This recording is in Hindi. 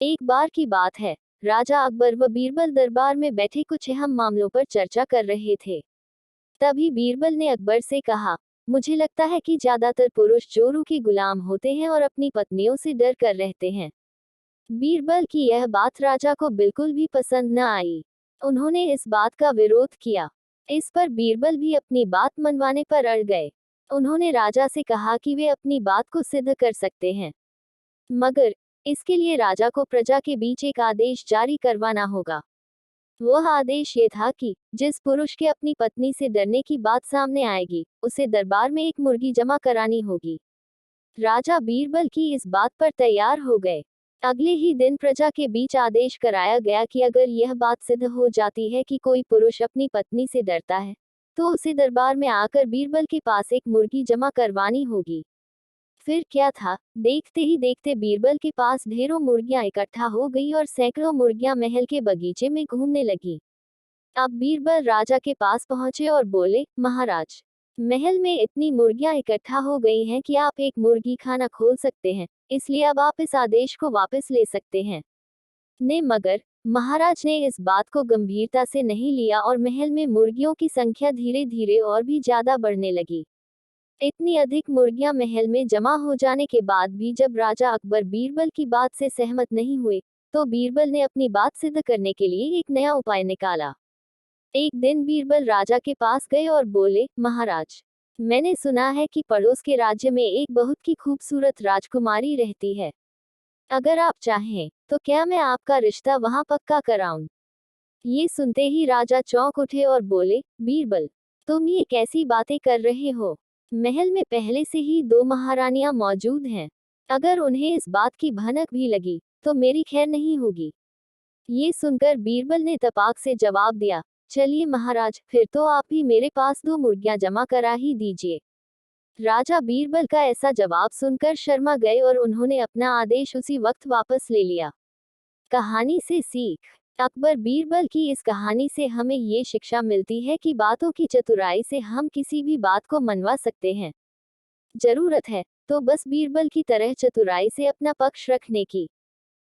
एक बार की बात है, राजा अकबर व बीरबल दरबार में बैठे कुछ अहम मामलों पर चर्चा कर रहे थे। तभी बीरबल ने अकबर से कहा, मुझे लगता है कि ज्यादातर पुरुष जोरू के गुलाम होते हैं और अपनी पत्नियों से डर कर रहते हैं। बीरबल की यह बात राजा को बिल्कुल भी पसंद न आई। उन्होंने इस बात का विरोध किया। इस पर बीरबल भी अपनी बात मनवाने पर अड़ गए। उन्होंने राजा से कहा कि वे अपनी बात को सिद्ध कर सकते हैं, मगर इसके लिए राजा को प्रजा के बीच एक आदेश जारी करवाना होगा। वह आदेश ये था कि जिस पुरुष के अपनी पत्नी से डरने की बात सामने आएगी, उसे दरबार में एक मुर्गी जमा करानी होगी। राजा बीरबल की इस बात पर तैयार हो गए। अगले ही दिन प्रजा के बीच आदेश कराया गया कि अगर यह बात सिद्ध हो जाती है कि कोई पुरुष अपनी पत्नी से डरता है, तो उसे दरबार में आकर बीरबल के पास एक मुर्गी जमा करवानी होगी। फिर क्या था, देखते ही देखते बीरबल के पास ढेरों मुर्गियां इकट्ठा हो गई और सैकड़ों मुर्गियां महल के बगीचे में घूमने लगी। अब बीरबल राजा के पास पहुंचे और बोले, महाराज, महल में इतनी मुर्गियां इकट्ठा हो गई हैं कि आप एक मुर्गी खाना खोल सकते हैं, इसलिए अब आप इस आदेश को वापस ले सकते हैं। मगर महाराज ने इस बात को गंभीरता से नहीं लिया और महल में मुर्गियों की संख्या धीरे धीरे और भी ज्यादा बढ़ने लगी। इतनी अधिक मुर्गियां महल में जमा हो जाने के बाद भी जब राजा अकबर बीरबल की बात से सहमत नहीं हुए, तो बीरबल ने अपनी बात सिद्ध करने के लिए एक नया उपाय निकाला। एक दिन बीरबल राजा के पास गए और बोले, महाराज, मैंने सुना है कि पड़ोस के राज्य में एक बहुत की खूबसूरत राजकुमारी रहती है। अगर आप चाहें, तो क्या मैं आपका रिश्ता वहां पक्का कराऊं? ये सुनते ही राजा चौंक उठे और बोले, बीरबल, तुम ये कैसी बातें कर रहे हो? महल में पहले से ही दो महारानियां मौजूद हैं। अगर उन्हें इस बात की भनक भी लगी, तो मेरी खैर नहीं होगी। ये सुनकर बीरबल ने तपाक से जवाब दिया, चलिए महाराज, फिर तो आप भी मेरे पास दो मुर्गियां जमा करा ही दीजिए। राजा बीरबल का ऐसा जवाब सुनकर शर्मा गए और उन्होंने अपना आदेश उसी वक्त वापस ले लिया। कहानी से सीख। अकबर बीरबल की इस कहानी से हमें ये शिक्षा मिलती है कि बातों की चतुराई से हम किसी भी बात को मनवा सकते हैं। जरूरत है तो बस बीरबल की तरह चतुराई से अपना पक्ष रखने की।